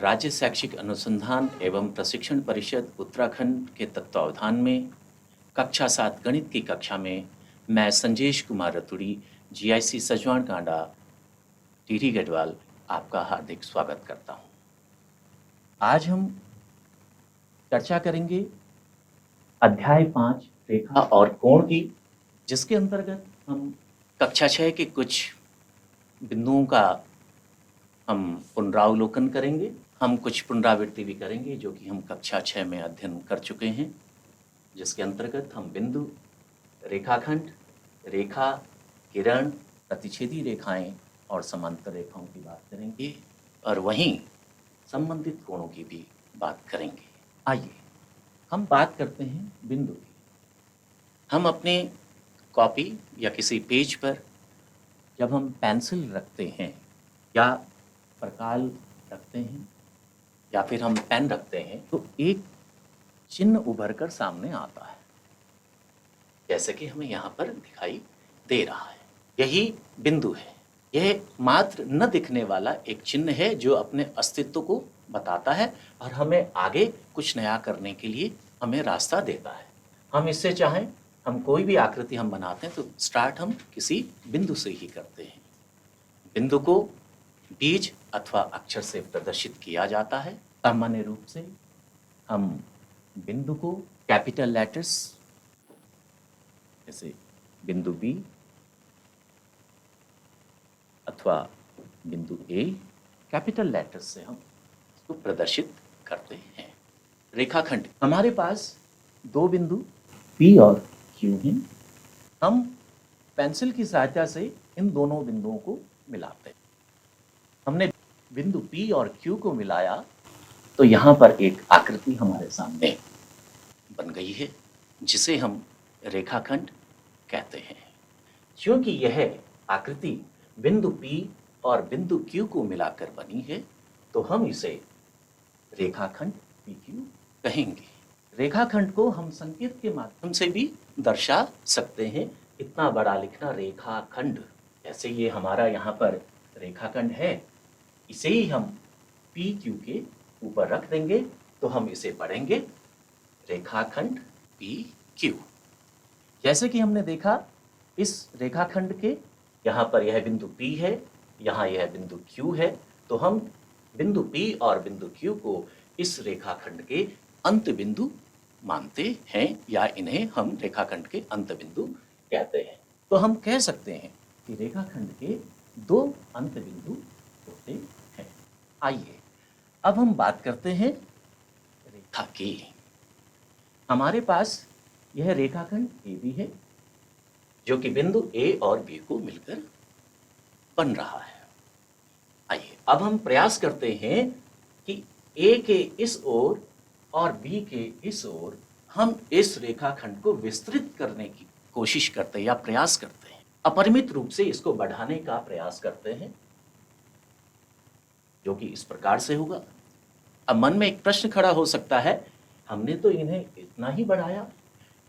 राज्य शैक्षिक अनुसंधान एवं प्रशिक्षण परिषद उत्तराखंड के तत्वावधान में कक्षा 7 गणित की कक्षा में मैं संजेश कुमार रतुड़ी, जीआईसी सजवाण कांडा, टिहरी गढ़वाल आपका हार्दिक स्वागत करता हूं। आज हम चर्चा करेंगे अध्याय 5 रेखा और कोण की, जिसके अंतर्गत हम कक्षा 6 के कुछ बिंदुओं का हम पुनरावलोकन करेंगे। हम कुछ पुनरावृत्ति भी करेंगे जो कि हम कक्षा 6 में अध्ययन कर चुके हैं, जिसके अंतर्गत हम बिंदु, रेखाखंड, रेखा, किरण, प्रतिच्छेदी रेखाएं और समांतर रेखाओं की बात करेंगे और वहीं संबंधित कोणों की भी बात करेंगे। आइए हम बात करते हैं बिंदु की। हम अपने कॉपी या किसी पेज पर जब हम पेंसिल रखते हैं या प्रकाल रखते हैं या फिर हम पेन रखते हैं तो एक चिन्ह उभर कर सामने आता है, जैसे कि हमें यहाँ पर दिखाई दे रहा है। यही बिंदु है। यह मात्र न दिखने वाला एक चिन्ह है जो अपने अस्तित्व को बताता है और हमें आगे कुछ नया करने के लिए हमें रास्ता देता है। हम इससे चाहें, हम कोई भी आकृति हम बनाते हैं तो स्टार्ट हम किसी बिंदु से ही करते हैं। बिंदु को बीज अथवा अक्षर से प्रदर्शित किया जाता है। सामान्य रूप से हम बिंदु को कैपिटल लेटर्स जैसे बिंदु बी अथवा बिंदु ए, कैपिटल लेटर्स से हम इसको प्रदर्शित करते हैं। रेखाखंड, हमारे पास दो बिंदु पी और क्यू हैं। हम पेंसिल की सहायता से इन दोनों बिंदुओं को मिलाते हैं। हमने बिंदु पी और क्यू को मिलाया तो यहाँ पर एक आकृति हमारे सामने बन गई है, जिसे हम रेखाखंड कहते हैं। क्योंकि यह आकृति बिंदु P और बिंदु Q को मिलाकर बनी है तो हम इसे रेखाखंड PQ कहेंगे। रेखाखंड को हम संकेत के माध्यम से भी दर्शा सकते हैं। इतना बड़ा लिखना रेखाखंड, जैसे ये हमारा यहाँ पर रेखाखंड है, इसे ही हम PQ के ऊपर रख देंगे तो हम इसे पढ़ेंगे रेखाखंड PQ। जैसे कि हमने देखा इस रेखाखंड के यहाँ पर यह बिंदु P है, यहाँ यह बिंदु Q है, तो हम बिंदु P और बिंदु Q को इस रेखाखंड के अंत बिंदु मानते हैं या इन्हें हम रेखाखंड के अंत बिंदु कहते हैं। तो हम कह सकते हैं कि रेखाखंड के दो अंत बिंदु होते हैं। आइए अब हम बात करते हैं रेखा की। हमारे पास यह रेखाखंड AB है जो कि बिंदु A और B को मिलकर बन रहा है। आइए अब हम प्रयास करते हैं कि A के इस ओर और B के इस ओर हम इस रेखाखंड को विस्तृत करने की कोशिश करते हैं या प्रयास करते हैं। अपरिमित रूप से इसको बढ़ाने का प्रयास करते हैं, जो कि इस प्रकार से होगा। अब मन में एक प्रश्न खड़ा हो सकता है, हमने तो इन्हें इतना ही बढ़ाया,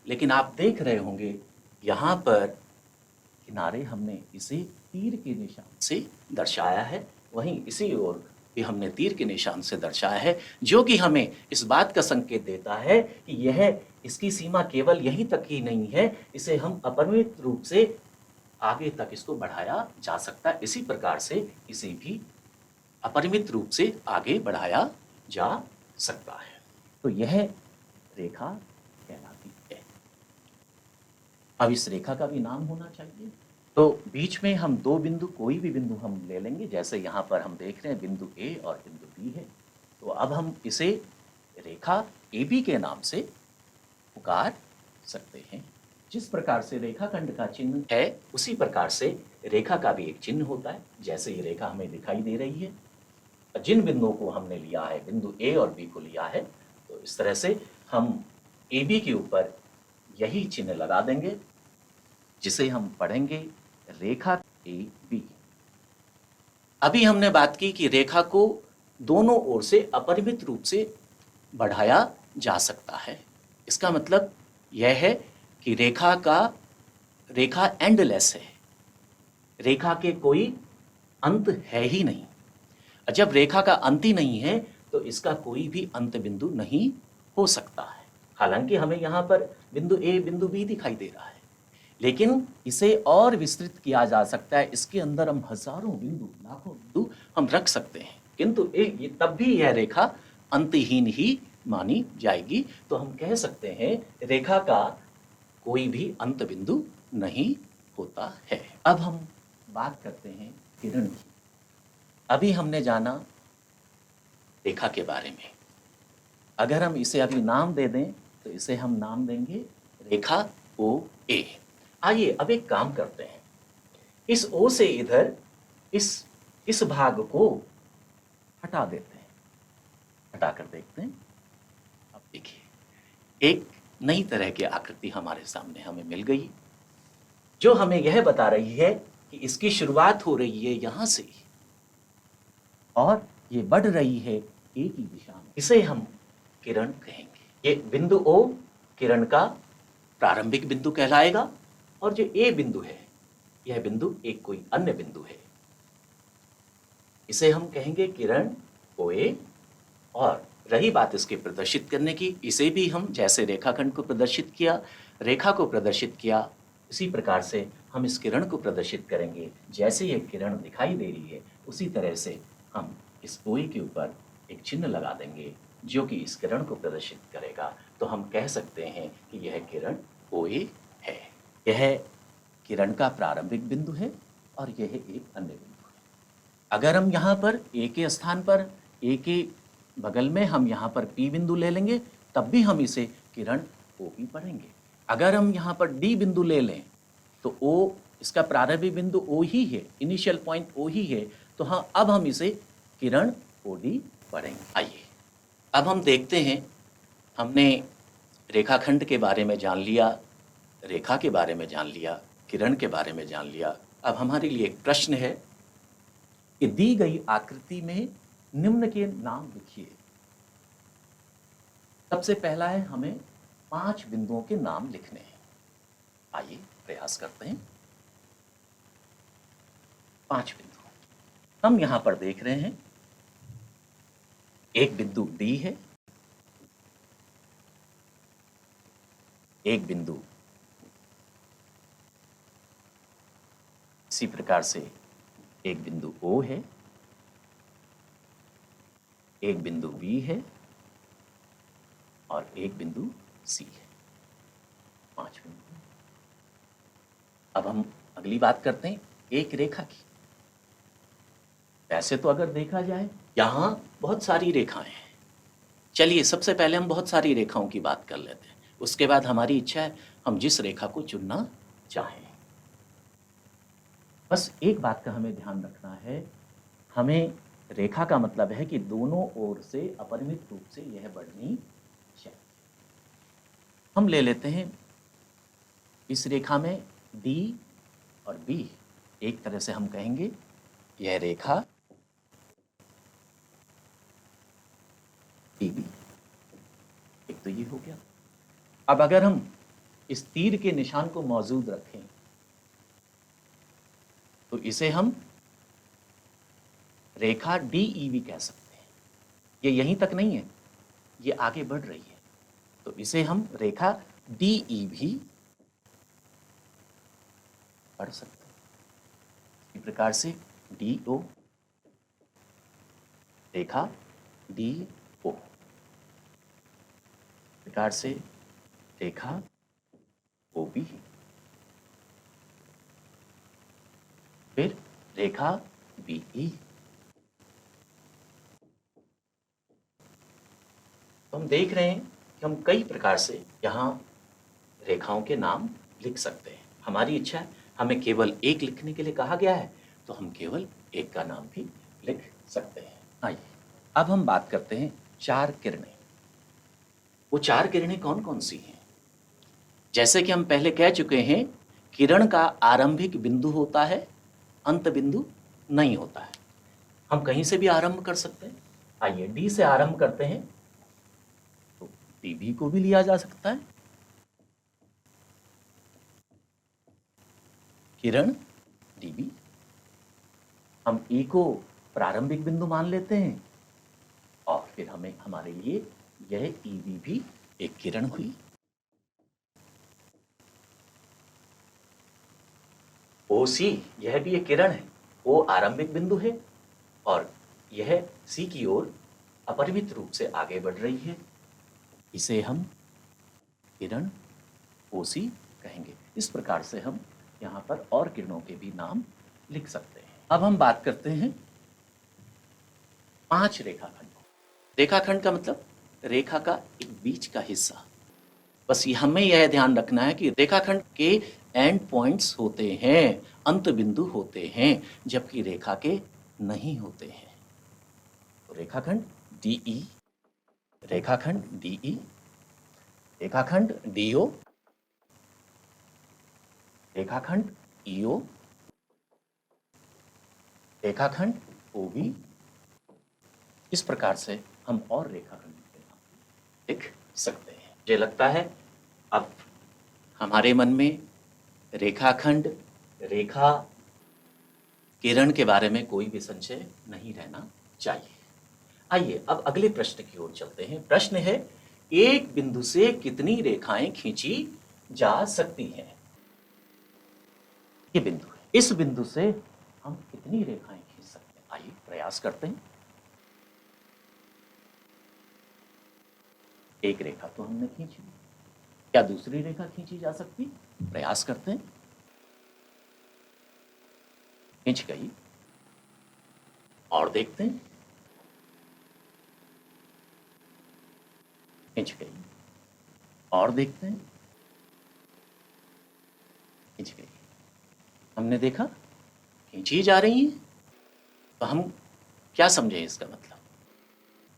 लेकिन आप देख रहे होंगे यहाँ पर किनारे हमने इसे तीर के निशान से दर्शाया है, वहीं इसी ओर भी हमने तीर के निशान से दर्शाया है, जो कि हमें इस बात का संकेत देता है कि यह इसकी सीमा केवल यहीं तक ही नहीं है, इसे हम अपरिमित रूप से आगे तक इसको बढ़ाया जा सकता है। इसी प्रकार से इसे भी अपरिमित रूप से आगे बढ़ाया जा सकता है। तो यह रेखा कहलाती है। अब इस रेखा का भी नाम होना चाहिए, तो बीच में हम दो बिंदु, कोई भी बिंदु हम ले लेंगे। जैसे यहाँ पर हम देख रहे हैं बिंदु A और बिंदु B है, तो अब हम इसे रेखा AB के नाम से पुकार सकते हैं। जिस प्रकार से रेखाखंड का चिन्ह है उसी प्रकार से रेखा का भी एक चिन्ह होता है। जैसे ये रेखा हमें दिखाई दे रही है, जिन बिंदुओं को हमने लिया है, बिंदु A और B को लिया है, तो इस तरह से हम AB के ऊपर यही चिन्ह लगा देंगे, जिसे हम पढ़ेंगे रेखा AB। अभी हमने बात की कि रेखा को दोनों ओर से अपरिमित रूप से बढ़ाया जा सकता है। इसका मतलब यह है कि रेखा एंडलेस है, रेखा के कोई अंत है ही नहीं। जब रेखा का अंत ही नहीं है तो इसका कोई भी अंत बिंदु नहीं हो सकता है। हालांकि हमें यहाँ पर बिंदु ए बिंदु बी दिखाई दे रहा है, लेकिन इसे और विस्तृत किया जा सकता है। इसके अंदर हम हजारों बिंदु, लाखों बिंदु हम रख सकते हैं, किंतु ये तब भी यह रेखा अंतहीन ही मानी जाएगी। तो हम कह सकते हैं रेखा का कोई भी अंत बिंदु नहीं होता है। अब हम बात करते हैं किरण की। अभी हमने जाना रेखा के बारे में। अगर हम इसे अभी नाम दे दें तो इसे हम नाम देंगे रेखा ओ ए। आइए अब एक काम करते हैं, इस ओ से इधर इस भाग को हटा देते हैं, हटाकर देखते हैं। अब देखिए एक नई तरह की आकृति हमारे सामने हमें मिल गई, जो हमें यह बता रही है कि इसकी शुरुआत हो रही है यहां से और ये बढ़ रही है ए की दिशा में। इसे हम किरण कहेंगे। ये बिंदु ओ किरण का प्रारंभिक बिंदु कहलाएगा, और जो ए बिंदु है यह बिंदु एक कोई अन्य बिंदु है, इसे हम कहेंगे किरण ओ ए। और रही बात इसके प्रदर्शित करने की, इसे भी हम जैसे रेखाखंड को प्रदर्शित किया, रेखा को प्रदर्शित किया, इसी प्रकार से हम इस किरण को प्रदर्शित करेंगे। जैसे ये किरण दिखाई दे रही है उसी तरह से हम इस ओ ए के ऊपर एक चिन्ह लगा देंगे जो कि इस किरण को प्रदर्शित करेगा। तो हम कह सकते हैं कि यह किरण ओ ए है। यह किरण का प्रारंभिक बिंदु है और यह एक अन्य बिंदु है। अगर हम यहाँ पर ए के स्थान पर, ए के बगल में हम यहाँ पर पी बिंदु ले लेंगे, तब भी हम इसे किरण ओ पी पढ़ेंगे। अगर हम यहाँ पर डी बिंदु ले लें तो ओ, इसका प्रारंभिक बिंदु ओ ही है, इनिशियल पॉइंट ओ ही है, तो हाँ अब हम इसे किरण ओ डी पढ़ेंगे। आइए अब हम देखते हैं, हमने रेखाखंड के बारे में जान लिया, रेखा के बारे में जान लिया, किरण के बारे में जान लिया। अब हमारे लिए एक प्रश्न है कि दी गई आकृति में निम्न के नाम लिखिए। सबसे पहला है हमें 5 बिंदुओं के नाम लिखने हैं। आइए प्रयास करते हैं। 5 बिंदु हम यहां पर देख रहे हैं। एक बिंदु डी है, एक बिंदु इसी प्रकार से एक बिंदु ओ है, एक बिंदु बी है और एक बिंदु सी है। 5 बिंदु। अब हम अगली बात करते हैं एक रेखा की। वैसे तो अगर देखा जाए यहां बहुत सारी रेखाएं हैं। चलिए सबसे पहले हम बहुत सारी रेखाओं की बात कर लेते हैं, उसके बाद हमारी इच्छा है हम जिस रेखा को चुनना चाहें। बस एक बात का हमें ध्यान रखना है, हमें रेखा का मतलब है कि दोनों ओर से अपरिमित रूप से यह बढ़नी चाहिए। हम ले लेते हैं इस रेखा में डी और बी, एक तरह से हम कहेंगे यह रेखा बी। एक तो ये हो गया। अब अगर हम इस तीर के निशान को मौजूद रखें तो इसे हम रेखा डी ई भी कह सकते हैं। ये यहीं तक नहीं है, ये आगे बढ़ रही है, तो इसे हम रेखा डी ई भी पढ़ सकते हैं। इस प्रकार से डी ओ, रेखा डी ओ, प्रकार से रेखा ओ बी, फिर रेखा बी ई। तो हम देख रहे हैं कि हम कई प्रकार से यहाँ रेखाओं के नाम लिख सकते हैं। हमारी इच्छा है, हमें केवल एक लिखने के लिए कहा गया है तो हम केवल एक का नाम भी लिख सकते हैं। आइए अब हम बात करते हैं 4 किरणें। वो 4 किरणें कौन कौन सी हैं? जैसे कि हम पहले कह चुके हैं, किरण का आरंभिक बिंदु होता है, अंत बिंदु नहीं होता है। हम कहीं से भी आरंभ कर सकते हैं। आइए डी से आरंभ करते हैं, तो डी बी को भी लिया जा सकता है। किरण डी बी, हम ई को प्रारंभिक बिंदु मान लेते हैं और फिर फिर हमें हमारे लिए यह ईवी भी एक किरण हुई। ओ सी, यह भी एक किरण है। ओ आरंभिक बिंदु है और यह सी की ओर अपरिमित रूप से आगे बढ़ रही है। इसे हम किरण ओ सी कहेंगे। इस प्रकार से हम यहाँ पर और किरणों के भी नाम लिख सकते हैं। अब हम बात करते हैं 5 रेखाखंडों। रेखाखंड का मतलब रेखा का एक बीच का हिस्सा। बस हमें यह ध्यान रखना है कि रेखाखंड के एंड पॉइंट्स होते हैं, अंत बिंदु होते हैं, जबकि रेखा के नहीं होते हैं। तो रेखाखंड डीई, रेखाखंड डीई, रेखाखंड डीओ, रेखाखंड ईओ, रेखाखंड ओबी। इस प्रकार से हम और रेखाखंड के नाम लिख सकते हैं। मुझे लगता है अब हमारे मन में रेखाखंड, रेखा, किरण के बारे में कोई भी संशय नहीं रहना चाहिए। आइए अब अगले प्रश्न की ओर चलते हैं। प्रश्न है, एक बिंदु से कितनी रेखाएं खींची जा सकती हैं? ये बिंदु है, इस बिंदु से हम कितनी रेखाएं खींच सकते हैं? आइए प्रयास करते हैं। एक रेखा तो हमने खींची, क्या दूसरी रेखा खींची जा सकती? प्रयास करते हैं। खींच गई, और देखते हैं। खींच गई, और देखते हैं। खींच गई, हमने देखा खींची जा रही है। तो हम क्या समझे इसका मतलब?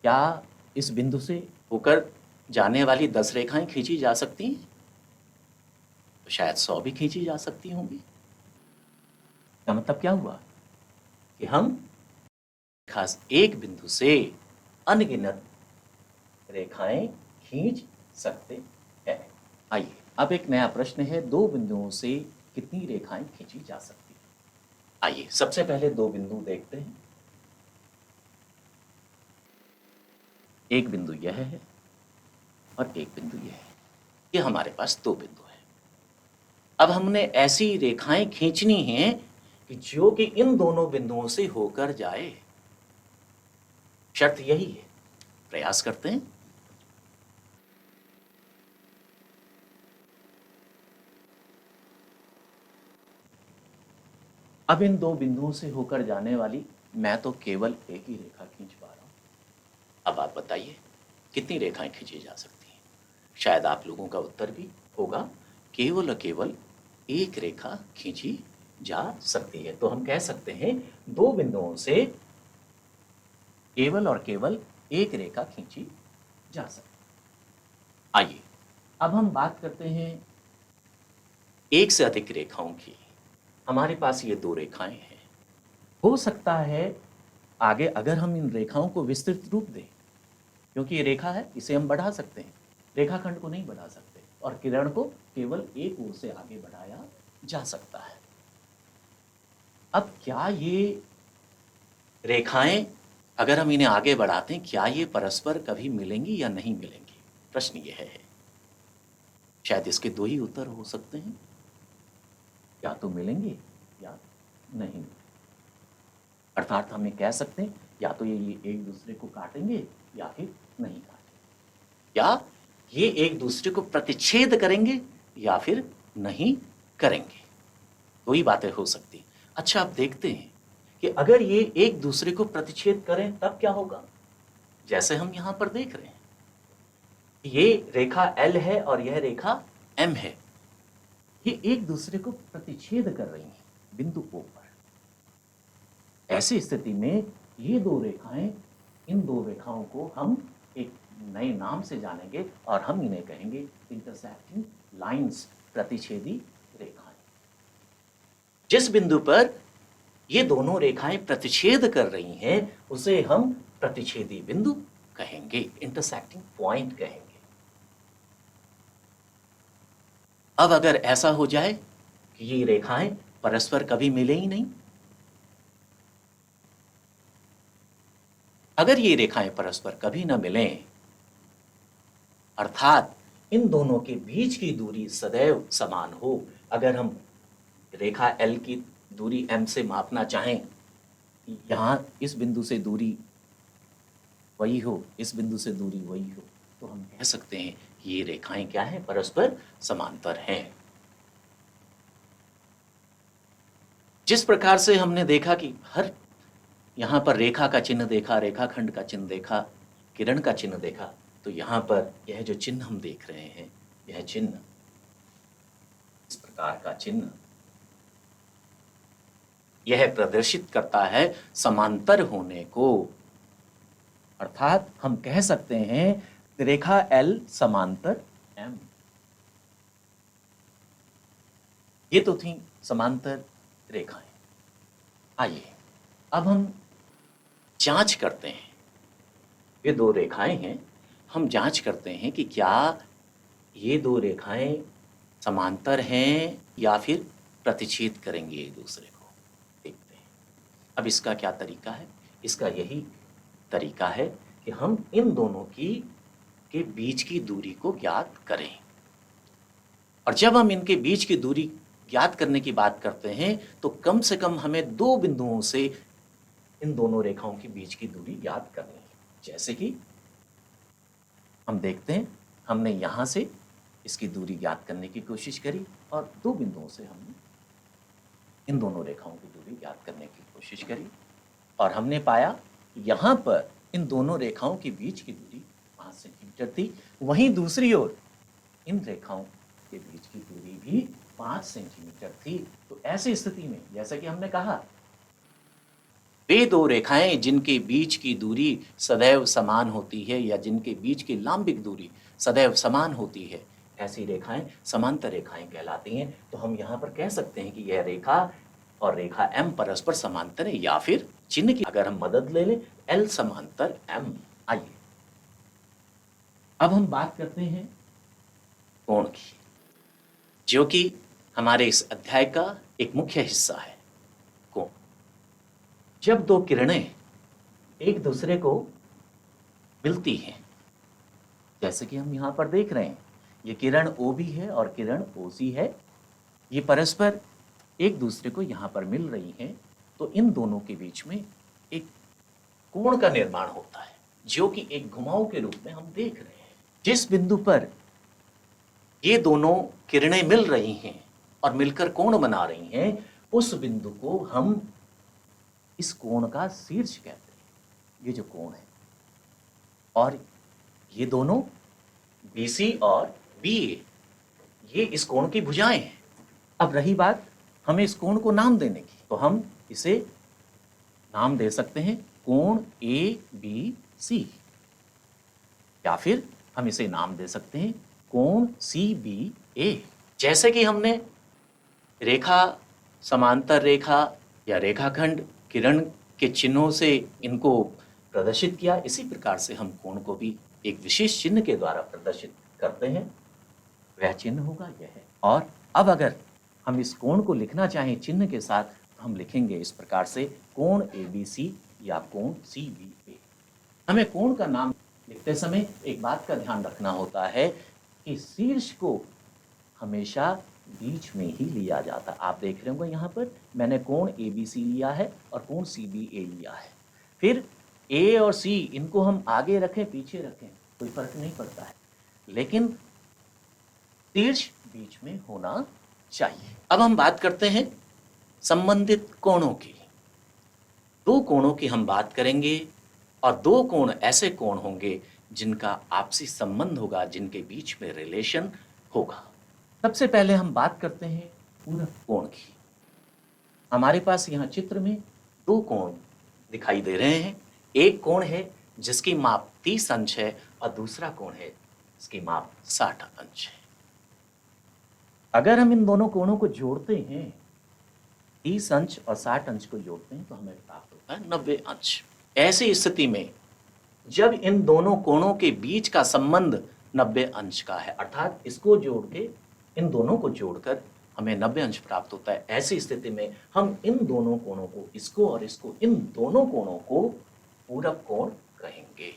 क्या इस बिंदु से होकर जाने वाली 10 रेखाएं खींची जा सकती हैं? तो शायद 100 भी खींची जा सकती होंगी। का मतलब क्या हुआ कि हम खास एक बिंदु से अनगिनत रेखाएं खींच सकते हैं। आइए अब एक नया प्रश्न है, दो बिंदुओं से कितनी रेखाएं खींची जा सकती हैं? आइए सबसे पहले दो बिंदु देखते हैं। एक बिंदु यह है और एक बिंदु यह है। ये हमारे पास दो बिंदु है। अब हमने ऐसी रेखाएं खींचनी है कि जो कि इन दोनों बिंदुओं से होकर जाए। शर्त यही है। प्रयास करते हैं। अब इन दो बिंदुओं से होकर जाने वाली मैं तो केवल एक ही रेखा खींच पा रहा हूं। अब आप बताइए कितनी रेखाएं खींची जा सकती हैं? शायद आप लोगों का उत्तर भी होगा केवल और केवल एक रेखा खींची जा सकती है। तो हम कह सकते हैं दो बिंदुओं से केवल और केवल एक रेखा खींची जा सकती है। आइए अब हम बात करते हैं एक से अधिक रेखाओं की। हमारे पास ये दो रेखाएं हैं। हो सकता है आगे अगर हम इन रेखाओं को विस्तृत रूप दें, क्योंकि ये रेखा है, इसे हम बढ़ा सकते हैं, रेखाखंड को नहीं बढ़ा सकते, और किरण को केवल एक ओर से आगे बढ़ाया जा सकता है। अब क्या ये रेखाएं अगर हम इन्हें आगे बढ़ाते हैं, क्या ये परस्पर कभी मिलेंगी या नहीं मिलेंगी? प्रश्न यह है। शायद इसके दो ही उत्तर हो सकते हैं, या तो मिलेंगे या नहीं मिलेंगे। अर्थात हम ये कह सकते हैं या तो ये एक दूसरे को काटेंगे या फिर नहीं काटेंगे, या ये एक दूसरे को प्रतिच्छेद करेंगे या फिर नहीं करेंगे। दो ही बातें हो सकती हैं। अच्छा अब देखते हैं कि अगर ये एक दूसरे को प्रतिच्छेद करें तब क्या होगा। जैसे हम यहां पर देख रहे हैं, ये रेखा L है और यह रेखा M है। ये एक दूसरे को प्रतिच्छेद कर रही हैं बिंदु O पर। ऐसी स्थिति में ये दो रेखाएं, इन दो रेखाओं को हम एक नए नाम से जानेंगे और हम इन्हें कहेंगे इंटरसेक्टिंग लाइंस, प्रतिच्छेदी रेखाएं। जिस बिंदु पर ये दोनों रेखाएं प्रतिच्छेद कर रही हैं उसे हम प्रतिच्छेदी बिंदु कहेंगे, इंटरसेक्टिंग पॉइंट कहेंगे। अब अगर ऐसा हो जाए कि ये रेखाएं परस्पर कभी मिले ही नहीं, अगर ये रेखाएं परस्पर कभी न मिलें, अर्थात इन दोनों के बीच की दूरी सदैव समान हो, अगर हम रेखा L की दूरी M से मापना चाहें, यहाँ इस बिंदु से दूरी वही हो, इस बिंदु से दूरी वही हो, तो हम कह सकते हैं कि ये रेखाएं क्या हैं, परस्पर समांतर हैं। जिस प्रकार से हमने देखा कि हर यहाँ पर रेखा का चिन्ह देखा, रेखाखंड का चिन्ह देखा, किरण का चिन्ह देखा, तो यहाँ पर यह जो चिन्ह हम देख रहे हैं, यह चिन्ह, इस प्रकार का चिन्ह, यह प्रदर्शित करता है समांतर होने को। अर्थात हम कह सकते हैं रेखा L समांतर M। ये तो थी समांतर रेखाएं। आइए अब हम जांच करते हैं, ये दो रेखाएं हैं, हम जांच करते हैं कि क्या ये दो रेखाएं समांतर हैं या फिर प्रतिच्छेद करेंगे एक दूसरे को, देखते हैं। अब इसका क्या तरीका है? इसका यही तरीका है कि हम इन दोनों के बीच की दूरी को ज्ञात करें। और जब हम इनके बीच की दूरी ज्ञात करने की बात करते हैं तो कम से कम हमें दो बिंदुओं से इन दोनों रेखाओं के बीच की दूरी ज्ञात करनी है। जैसे कि हम देखते हैं, हमने यहाँ से इसकी दूरी ज्ञात करने की कोशिश करी और दो बिंदुओं से हमने इन दोनों रेखाओं की दूरी ज्ञात करने की कोशिश करी और हमने पाया यहाँ पर इन दोनों रेखाओं के बीच की दूरी 5 सेंटीमीटर थी। वहीं दूसरी ओर इन रेखाओं के बीच की दूरी भी 5 सेंटीमीटर थी। तो ऐसी स्थिति में जैसा कि हमने कहा, वे दो रेखाएं जिनके बीच की दूरी सदैव समान होती है या जिनके बीच की लांबिक दूरी सदैव समान होती है, ऐसी रेखाएं समांतर रेखाएं कहलाती हैं। तो हम यहाँ पर कह सकते हैं कि यह रेखा और रेखा M परस्पर समांतर है, या फिर चिन्ह की अगर हम मदद ले लें, L समांतर M। आइए अब हम बात करते हैं कोण की, जो कि हमारे इस अध्याय का एक मुख्य हिस्सा है। कोण, जब दो किरणें एक दूसरे को मिलती हैं, जैसे कि हम यहाँ पर देख रहे हैं, ये किरण OB है और किरण OC है, ये परस्पर एक दूसरे को यहाँ पर मिल रही हैं, तो इन दोनों के बीच में एक कोण का निर्माण होता है, जो कि एक घुमाव के रूप में हम देख रहे हैं। जिस बिंदु पर ये दोनों किरणें मिल रही हैं और मिलकर कोण बना रही हैं, उस बिंदु को हम इस कोण का शीर्ष कहते हैं। ये जो कोण है, और ये दोनों BC और BA, ये इस कोण की भुजाएं हैं। अब रही बात हमें इस कोण को नाम देने की, तो हम इसे नाम दे सकते हैं कोण ABC, या फिर हम इसे नाम दे सकते हैं कोण CBA। जैसे कि हमने रेखा, समांतर रेखा या रेखाखंड, किरण के चिन्हों से इनको प्रदर्शित किया, इसी प्रकार से हम कोण को भी एक विशेष चिन्ह के द्वारा प्रदर्शित करते हैं। वह चिन्ह होगा यह। और अब अगर हम इस कोण को लिखना चाहें चिन्ह के साथ, तो हम लिखेंगे इस प्रकार से कोण ABC या कोण CBA। हमें कोण का नाम लिखते समय एक बात का ध्यान रखना होता है कि शीर्ष को हमेशा बीच में ही लिया जाता है। आप देख रहे होंगे यहाँ पर मैंने कोण ABC लिया है और कोण CBA लिया है। फिर A और C इनको हम आगे रखें पीछे रखें कोई फर्क नहीं पड़ता है, लेकिन शीर्ष बीच में होना चाहिए। अब हम बात करते हैं संबंधित कोणों की। दो कोणों की हम बात करेंगे और दो कोण ऐसे कोण होंगे जिनका आपसी संबंध होगा, जिनके बीच में रिलेशन होगा। सबसे पहले हम बात करते हैं पूरक कोण की। हमारे पास यहाँ चित्र में दो कोण दिखाई दे रहे हैं। एक कोण है जिसकी माप 30 अंश है और दूसरा कोण है जिसकी माप 60 अंश है। अगर हम इन दोनों कोणों को जोड़ते हैं, 30 अंश और 60 अंश को जोड़ते हैं, तो हमें प्राप्त होता है 90 अंश। ऐसी स्थिति में जब इन दोनों कोणों के बीच का संबंध 90 अंश का है, अर्थात इसको जोड़ के इन दोनों को जोड़कर हमें 90 अंश प्राप्त होता है, ऐसी स्थिति में हम इन दोनों कोणों को, इसको और इसको, इन दोनों कोणों को पूरक कोण कहेंगे।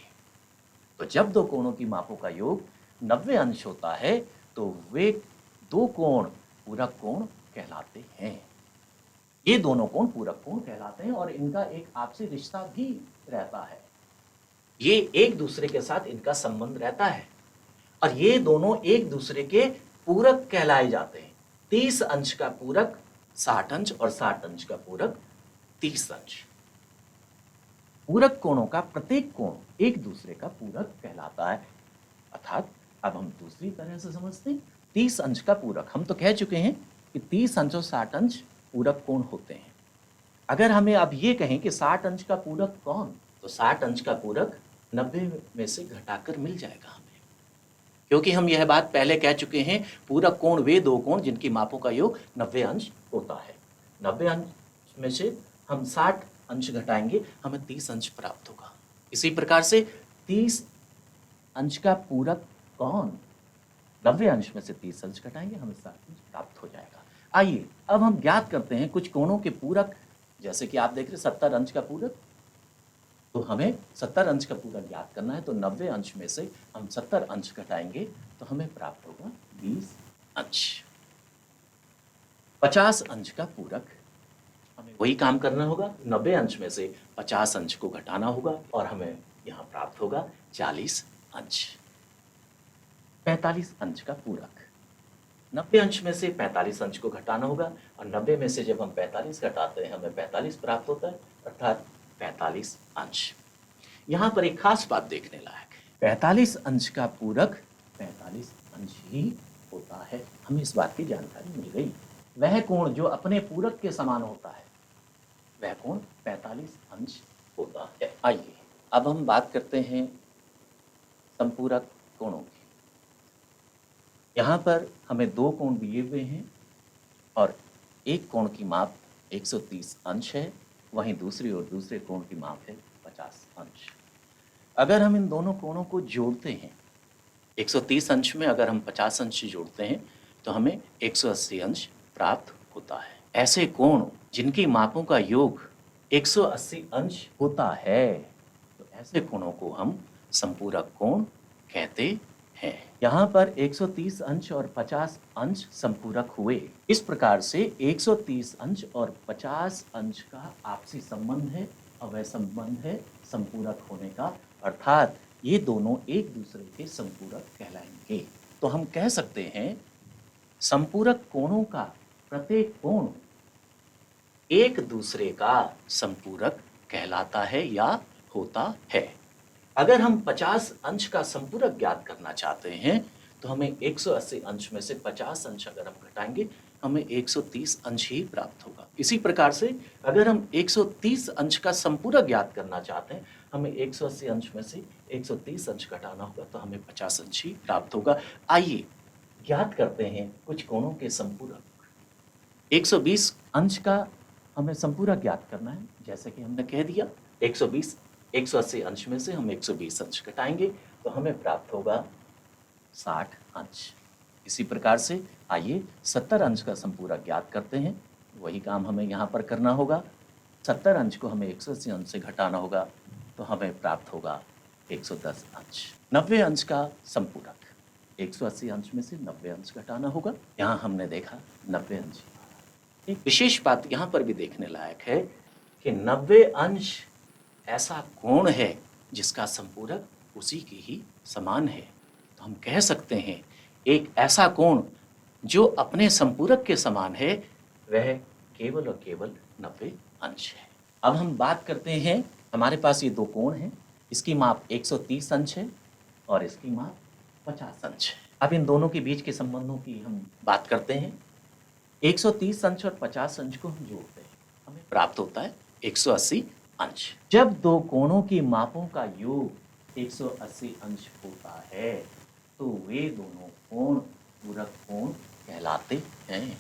तो जब दो कोणों की मापों का योग 90 अंश होता है तो वे दो कोण पूरक कोण कहलाते हैं। ये दोनों कोण पूरक कोण कहलाते हैं और इनका एक आपसी रिश्ता भी रहता है। ये एक दूसरे के साथ इनका संबंध रहता है और ये दोनों एक दूसरे के पूरक कहलाए जाते हैं। 30 अंश का पूरक 60 अंश और 60 अंश का पूरक 30 अंश। पूरक कोणों का प्रत्येक कोण एक दूसरे का पूरक कहलाता है। अर्थात अब हम दूसरी तरह से समझते हैं, 30 अंश का पूरक, हम तो कह चुके हैं कि 30 अंश और 60 अंश पूरक कोण होते हैं। अगर हमें अब ये कहें कि 60 अंश का पूरक कौन, तो 60 अंश का पूरक 90 में से घटाकर मिल जाएगा हमें, क्योंकि हम यह बात पहले कह चुके हैं, पूरक कोण वे दो कोण जिनकी मापों का योग 90 अंश होता है। 90 अंश में से हम 60 अंश घटाएंगे, हमें 30 अंश प्राप्त होगा। इसी प्रकार से 30 अंश का पूरक कौन, 90 अंश में से 30 अंश घटाएंगे, हमें 60 अंश प्राप्त हो जाएगा। आइए अब हम ज्ञात करते हैं कुछ कोणों के पूरक। जैसे कि आप देख रहे 70 अंश का पूरक, तो हमें 70 अंश का पूरक ज्ञात करना है। तो 90 अंश में से हम 70 अंश घटाएंगे तो हमें प्राप्त होगा 20 अंश। 50 अंश का पूरक, हमें वही काम करना होगा, 90 अंश में से 50 अंश को घटाना होगा और हमें यहाँ प्राप्त होगा 40 अंश। 45 अंश का पूरक, 90 अंश में से 45 अंश को घटाना होगा और 90 में से जब हम 45 घटाते हैं हमें 45 प्राप्त होता है, अर्थात 45 अंश। यहाँ पर एक खास बात देखने लायक है, 45 अंश का पूरक 45 अंश ही होता है। हमें इस बात की जानकारी मिल गई। वह कोण जो अपने पूरक के समान होता है वह कोण 45 अंश होता है। आइए अब हम बात करते हैं संपूरक कोणों की। यहाँ पर हमें दो कोण दिए हुए हैं और एक कोण की माप 130 अंश है, वहीं दूसरी ओर दूसरे कोण की माप है 50 अंश। अगर हम इन दोनों कोणों को जोड़ते हैं, 130 अंश में अगर हम 50 अंश जोड़ते हैं तो हमें 180 अंश प्राप्त होता है। ऐसे कोण जिनकी मापों का योग 180 अंश होता है, तो ऐसे कोणों को हम संपूरक कोण कहते हैं। यहाँ पर 130 अंश और 50 अंश संपूरक हुए। इस प्रकार से 130 अंश और 50 अंश का आपसी संबंध है और वह संबंध है संपूरक होने का, अर्थात ये दोनों एक दूसरे के संपूरक कहलाएंगे। तो हम कह सकते हैं संपूरक कोणों का प्रत्येक कोण एक दूसरे का संपूरक कहलाता है या होता है। अगर हम 50 अंश का संपूरक ज्ञात करना चाहते हैं तो हमें 180 अंश में से 50 अंश अगर हम घटाएंगे हमें 130 अंश ही प्राप्त होगा। इसी प्रकार से अगर हम 130 अंश का संपूरक ज्ञात करना चाहते हैं हमें 180 अंश में से 130 अंश घटाना होगा तो हमें 50 अंश ही प्राप्त होगा। आइए ज्ञात करते हैं कुछ कोणों के संपूरक। 120 अंश का हमें संपूरक ज्ञात करना है। जैसे कि हमने कह दिया 180 अंश में से हम 120 अंश घटाएंगे तो हमें प्राप्त होगा 60 अंश। इसी प्रकार से आइए 70 अंश का संपूरक ज्ञात करते हैं। वही काम हमें यहाँ पर करना होगा। 70 अंश को हमें 180 अंश से घटाना होगा तो हमें प्राप्त होगा 110 अंश। 90 अंश का संपूरक, 180 अंश में से 90 अंश घटाना होगा। यहाँ हमने देखा 90 अंश। एक विशेष बात यहाँ पर भी देखने लायक है कि 90 अंश ऐसा कोण है जिसका संपूरक उसी की ही समान है। तो हम कह सकते हैं एक ऐसा कोण जो अपने संपूरक के समान है वह केवल और केवल 90 अंश है। अब हम बात करते हैं, हमारे पास ये दो कोण हैं, इसकी माप 130 अंश है और इसकी माप 50 अंश है। अब इन दोनों के बीच के संबंधों की हम बात करते हैं। 130 अंश और 50 अंश को हम जोड़ते हैं, हमें प्राप्त होता है 180 अंश। जब दो कोणों की मापों का योग 180 अंश होता है तो वे दोनों कोण पूरक कोण कहलाते हैं।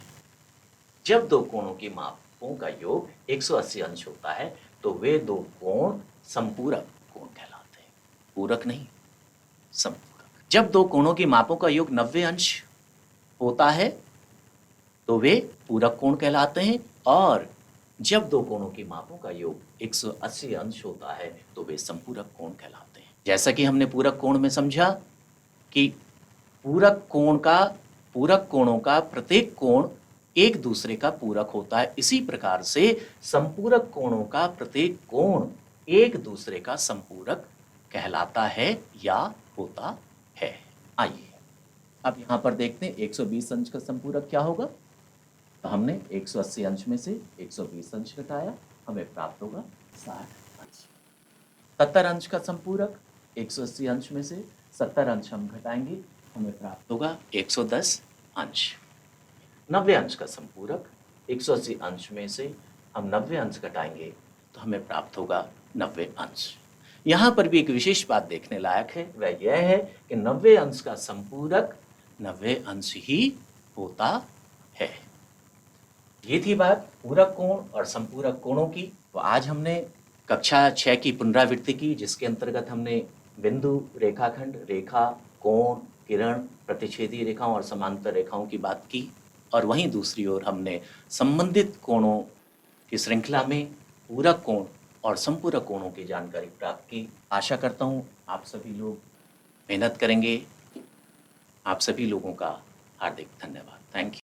जब दो कोणों की मापों का योग 180 अंश होता है तो वे दो कोण संपूरक कोण कहलाते हैं, पूरक नहीं, संपूरक। जब दो कोणों की मापों का योग 90 अंश होता है तो वे पूरक कोण कहलाते हैं और जब दो कोणों की मापों का योग 180 अंश होता है तो वे संपूरक कोण कहलाते हैं। जैसा कि हमने पूरक कोण में समझा कि पूरक कोणों का प्रत्येक कोण एक दूसरे का पूरक होता है, इसी प्रकार से संपूरक कोणों का प्रत्येक कोण एक दूसरे का संपूरक कहलाता है या होता है। आइए अब यहाँ पर देखते हैं 120 अंश का संपूरक क्या होगा। तो हमने 180 अंश में से 120 अंश घटाया, हमें प्राप्त होगा 60 अंश। 70 अंश का संपूरक 180 अंश में से 70 अंश हम घटाएंगे, हमें प्राप्त होगा 110 अंश। 90 अंश का संपूरक 180 अंश में से हम 90 अंश घटाएंगे तो हमें प्राप्त होगा 90 अंश। यहाँ पर भी एक विशेष बात देखने लायक है, वह यह है कि 90 अंश का संपूरक 90 अंश ही होता है। ये थी बात पूरक कोण और संपूरक कोणों की। तो आज हमने कक्षा 6 की पुनरावृत्ति की, जिसके अंतर्गत हमने बिंदु, रेखाखंड, रेखा, कोण, किरण, प्रतिच्छेदी रेखाओं और समांतर रेखाओं की बात की, और वहीं दूसरी ओर हमने संबंधित कोणों की श्रृंखला में पूरक कोण और संपूरक कोणों की जानकारी प्राप्त की। आशा करता हूँ आप सभी लोग मेहनत करेंगे। आप सभी लोगों का हार्दिक धन्यवाद। Thank you.